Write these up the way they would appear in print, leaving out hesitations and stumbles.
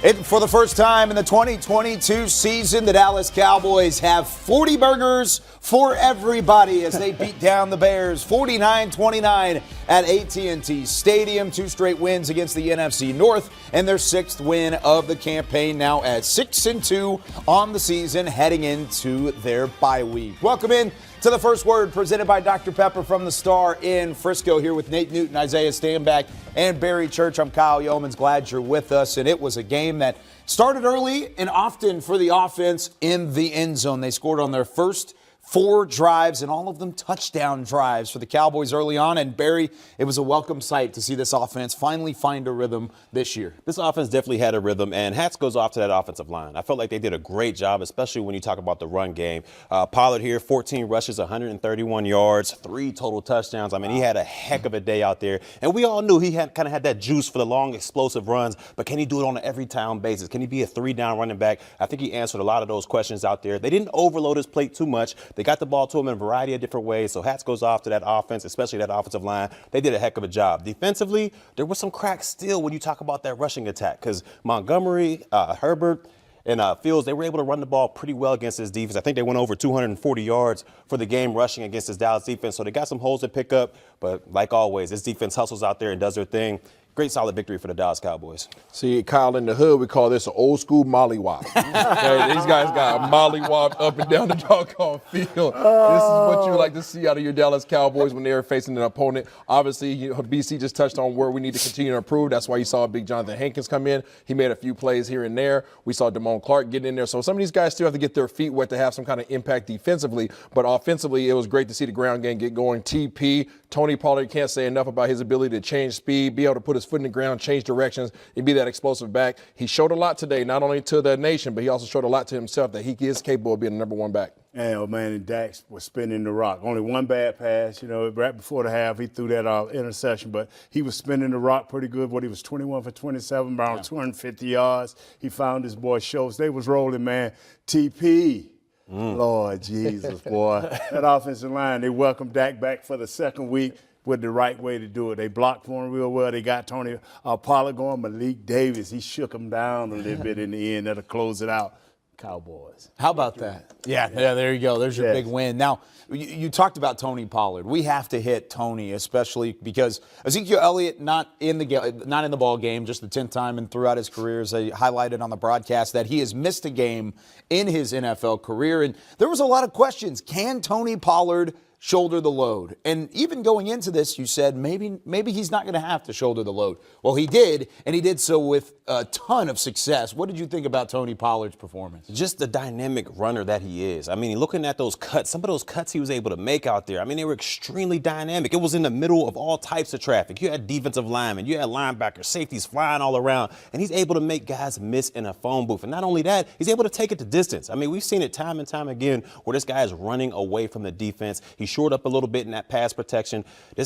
For the first time in the 2022 season, the Dallas Cowboys have 40 burgers for everybody as they beat down the Bears 49-29 at AT&T Stadium. 2 straight wins against the NFC North and their 6th win of the campaign, now at 6-2 on the season heading into their bye week. Welcome in to the First Word, presented by Dr. Pepper from the Star in Frisco, here with Nate Newton, Isaiah Stanback, and Barry Church. I'm Kyle Yeomans. Glad you're with us. And it was a game that started early and often for the offense in the end zone. They scored on their first 4 drives, and all of them touchdown drives for the Cowboys early on. And Barry, it was a welcome sight to see this offense finally find a rhythm this year. This offense definitely had a rhythm, and hats goes off to that offensive line. I felt like they did a great job, especially when you talk about the run game. Pollard here, 14 rushes, 131 yards, 3 total touchdowns. I mean, he had a heck of a day out there. And we all knew he had kind of had that juice for the long, explosive runs, but can he do it on an every-down basis? Can he be a 3-down running back? I think he answered a lot of those questions out there. They didn't overload his plate too much. They got the ball to him in a variety of different ways, so hats goes off to that offense, especially that offensive line. They did a heck of a job. Defensively, there was some cracks still when you talk about that rushing attack, because Montgomery, Herbert, and Fields, they were able to run the ball pretty well against this defense. I think they went over 240 yards for the game rushing against this Dallas defense, so they got some holes to pick up. But like always, this defense hustles out there and does their thing. Great, solid victory for the Dallas Cowboys. See, Kyle, in the hood, we call this an old school mollywop. Okay, these guys got mollywopped up and down the doggone field. This is what you like to see out of your Dallas Cowboys when they're facing an opponent. Obviously, BC just touched on where we need to continue to improve. That's why you saw big Jonathan Hankins come in. He made a few plays here and there. We saw Damone Clark getting in there. So some of these guys still have to get their feet wet to have some kind of impact defensively. But offensively, it was great to see the ground game get going. TP, Tony Pollard, can't say enough about his ability to change speed, be able to put his foot in the ground, change directions, and be that explosive back. He showed a lot today, not only to the nation, but he also showed a lot to himself that he is capable of being the number 1 back. And, man, and Dax was spinning the rock. Only one bad pass, right before the half, he threw that interception, but he was spinning the rock pretty good. He was 21 for 27, around 250 yards. He found his boy Schultz. They was rolling, man. TP. Lord Jesus, boy. That offensive line, they welcomed Dak back for the 2nd week with the right way to do it. They blocked for him real well. They got Tony Pollard going. Malik Davis, he shook him down a little bit in the end. That'll close it out. Cowboys. How about that? Yeah, there you go. There's your big win. Now, you talked about Tony Pollard. We have to hit Tony, especially because Ezekiel Elliott not in the ball game, just the 10th time and throughout his career, as I highlighted on the broadcast, that he has missed a game in his NFL career. And there was a lot of questions. Can Tony Pollard shoulder the load? And even going into this, you said maybe he's not going to have to shoulder the load. Well, he did, and he did so with a ton of success. What did you think about Tony Pollard's performance? Just the dynamic runner that he is. I mean, looking at those cuts, some of those cuts he was able to make out there, I mean, they were extremely dynamic. It was in the middle of all types of traffic. You had defensive linemen, you had linebackers, safeties flying all around, and he's able to make guys miss in a phone booth. And not only that, he's able to take it to distance. I mean, we've seen it time and time again where this guy is running away from the defense. He shored up a little bit in that pass protection. The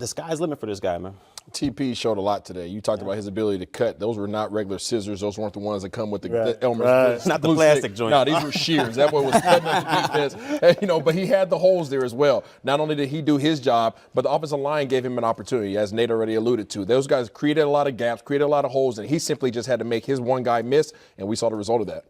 sky's limit for this guy, man. TP showed a lot today. You talked about his ability to cut. Those were not regular scissors. Those weren't the ones that come with the Elmer's. Not the plastic joint. No, these were shears. That boy was cutting up the defense. And, but he had the holes there as well. Not only did he do his job, but the offensive line gave him an opportunity, as Nate already alluded to. Those guys created a lot of gaps, created a lot of holes, and he simply just had to make his one guy miss, and we saw the result of that.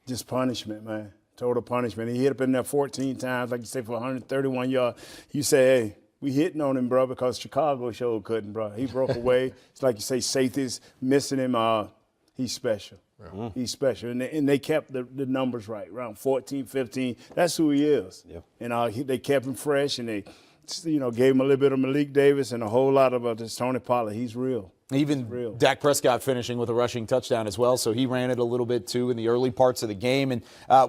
Just punishment, man. Total punishment. He hit up in there 14 times, like you say, for 131 yards. You say, hey, we hitting on him, bro, because Chicago showed couldn't, bro. He broke away. It's like you say, safeties missing him. He's special. Yeah. He's special. And they kept the numbers right, around 14, 15. That's who he is. Yeah. And they kept him fresh, and they gave him a little bit of Malik Davis and a whole lot of this Tony Pollard. He's real. Even Dak Prescott finishing with a rushing touchdown as well, so he ran it a little bit too in the early parts of the game. And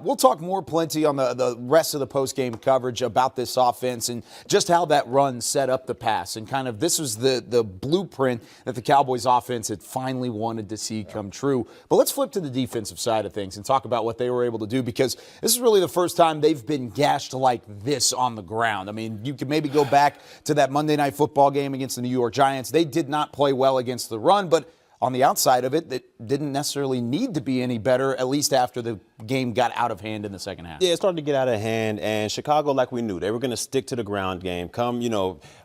we'll talk plenty on the rest of the post-game coverage about this offense and just how that run set up the pass. And kind of this was the blueprint that the Cowboys offense had finally wanted to see come true. But let's flip to the defensive side of things and talk about what they were able to do, because this is really the first time they've been gashed like this on the ground. I mean, you could maybe go back to that Monday Night Football game against the New York Giants. They did not play well against the run, but on the outside of it that didn't necessarily need to be any better, at least after the game got out of hand in the second half. Yeah, it started to get out of hand, and Chicago, like we knew, they were going to stick to the ground game.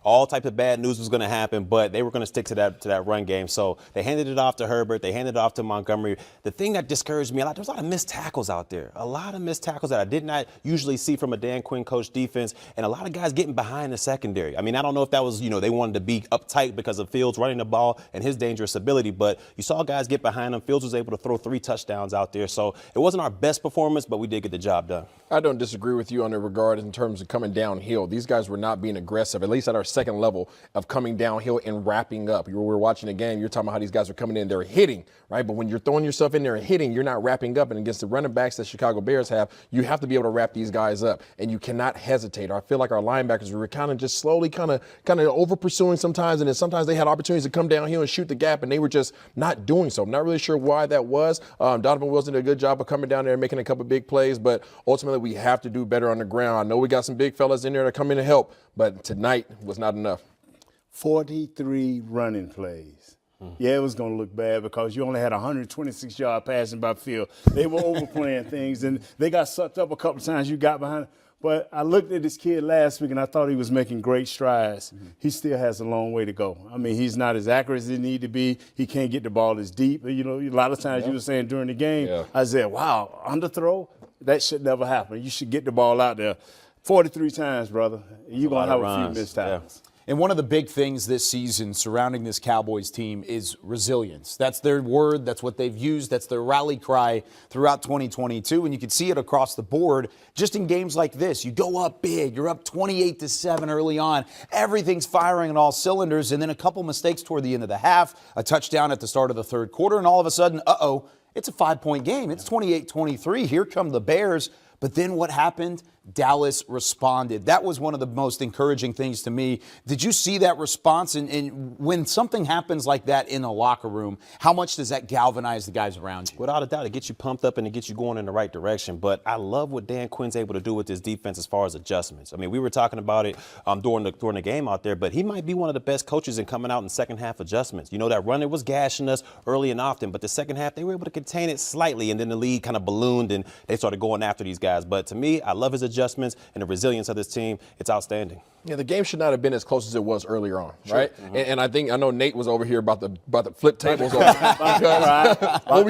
All type of bad news was going to happen, but they were going to stick to that run game. So they handed it off to Herbert. They handed it off to Montgomery. The thing that discouraged me a lot, there was a lot of missed tackles out there. A lot of missed tackles that I did not usually see from a Dan Quinn coach defense, and a lot of guys getting behind the secondary. I mean, I don't know if that was, they wanted to be uptight because of Fields running the ball and his dangerous ability, but you saw guys get behind him. Fields was able to throw 3 touchdowns out there. So it wasn't our best performance, but we did get the job done. I don't disagree with you on the regard in terms of coming downhill. These guys were not being aggressive, at least at our second level of coming downhill and wrapping up. We were watching the game. You're talking about how these guys are coming in, they're hitting, right? But when you're throwing yourself in there and hitting, you're not wrapping up. And against the running backs that Chicago Bears have, you have to be able to wrap these guys up, and you cannot hesitate. I feel like our linebackers were kind of just slowly kind of over pursuing sometimes, and then sometimes they had opportunities to come downhill and shoot the gap, and they were just not doing so. I'm not really sure why that was. Donovan Wilson did a good job of coming down there and making a couple big plays, but ultimately we have to do better on the ground. I know we got some big fellas in there to come in and help, but tonight was not enough. 43 running plays. Yeah, it was going to look bad because you only had 126-yard passing by field. They were overplaying things, and they got sucked up a couple times. You got behind. But I looked at this kid last week, and I thought he was making great strides. He still has a long way to go. I mean, he's not as accurate as he need to be. He can't get the ball as deep. A lot of times you were saying during the game, I said, wow, underthrow? That should never happen. You should get the ball out there 43 times, brother. You're going to have a few missed tackles. And one of the big things this season surrounding this Cowboys team is resilience. That's their word. That's what they've used. That's their rally cry throughout 2022. And you can see it across the board just in games like this. You go up big. You're up 28-7 early on. Everything's firing on all cylinders. And then a couple mistakes toward the end of the half, a touchdown at the start of the third quarter. And all of a sudden, it's a 5-point game. It's 28-23. Here come the Bears. But then what happened? Dallas responded. That was one of the most encouraging things to me. Did you see that response? And when something happens like that in a locker room, how much does that galvanize the guys around you? Without a doubt, it gets you pumped up and it gets you going in the right direction. But I love what Dan Quinn's able to do with his defense as far as adjustments. I mean, we were talking about it during the game out there, but he might be one of the best coaches in coming out in second half adjustments. That runner was gashing us early and often, but the second half they were able to contain it slightly, and then the lead kind of ballooned and they started going after these guys. But to me, I love his adjustments and the resilience of this team. It's outstanding. Yeah, the game should not have been as close as it was earlier on, right? Mm-hmm. And I know Nate was over here about the flip tables because what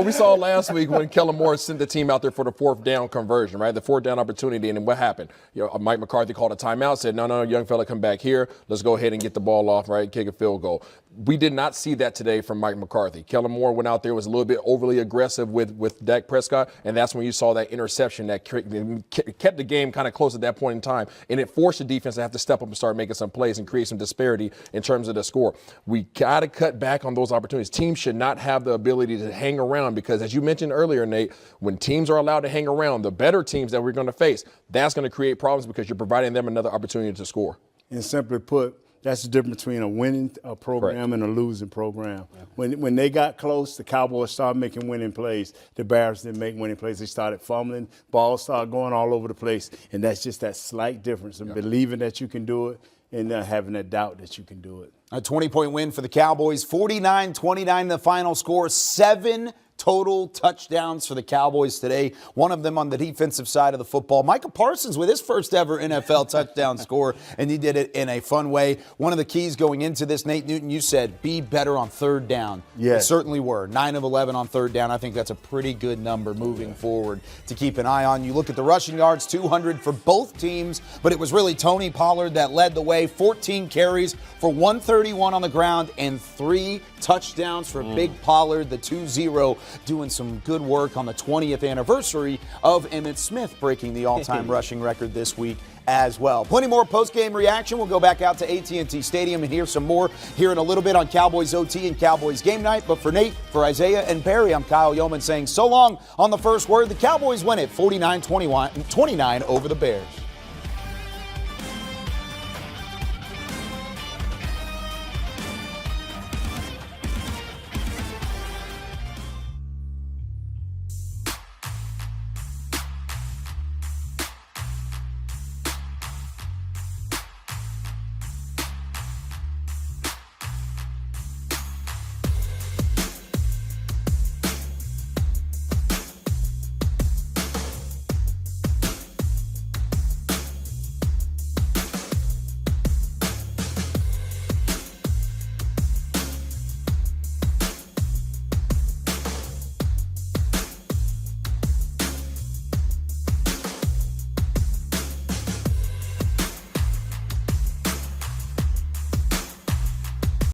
we saw last week when Kellen Moore sent the team out there for the fourth down conversion, right? The fourth down opportunity, and then what happened? Mike McCarthy called a timeout, said, no, young fella, come back here. Let's go ahead and get the ball off, right? Kick a field goal. We did not see that today from Mike McCarthy. Kellen Moore went out there, was a little bit overly aggressive with Dak Prescott, and that's when you saw that interception that kept the game kind of close at that point in time, and it forced the defense to have to step up and start making some plays and create some disparity in terms of the score. We got to cut back on those opportunities. Teams should not have the ability to hang around because, as you mentioned earlier, Nate, when teams are allowed to hang around, the better teams that we're going to face, that's going to create problems because you're providing them another opportunity to score. And simply put, that's the difference between a winning program and a losing program. Yeah. When they got close, the Cowboys started making winning plays. The Bears didn't make winning plays. They started fumbling. Balls started going all over the place. And that's just that slight difference of believing that you can do it and having that doubt that you can do it. A 20-point win for the Cowboys, 49-29 the final score, 7 total touchdowns for the Cowboys today. One of them on the defensive side of the football. Micah Parsons with his first ever NFL touchdown score, and he did it in a fun way. One of the keys going into this, Nate Newton, you said be better on third down. Yes. They certainly were. 9 of 11 on third down. I think that's a pretty good number moving forward to keep an eye on. You look at the rushing yards, 200 for both teams, but it was really Tony Pollard that led the way. 14 carries for 131 on the ground and 3 touchdowns for Big Pollard, the 2-0, doing some good work on the 20th anniversary of Emmitt Smith breaking the all-time rushing record this week as well. Plenty more post-game reaction. We'll go back out to AT&T Stadium and hear some more here in a little bit on Cowboys OT and Cowboys Game Night. But for Nate, for Isaiah, and Barry, I'm Kyle Yeoman saying so long on the first word. The Cowboys win it 49-29 over the Bears.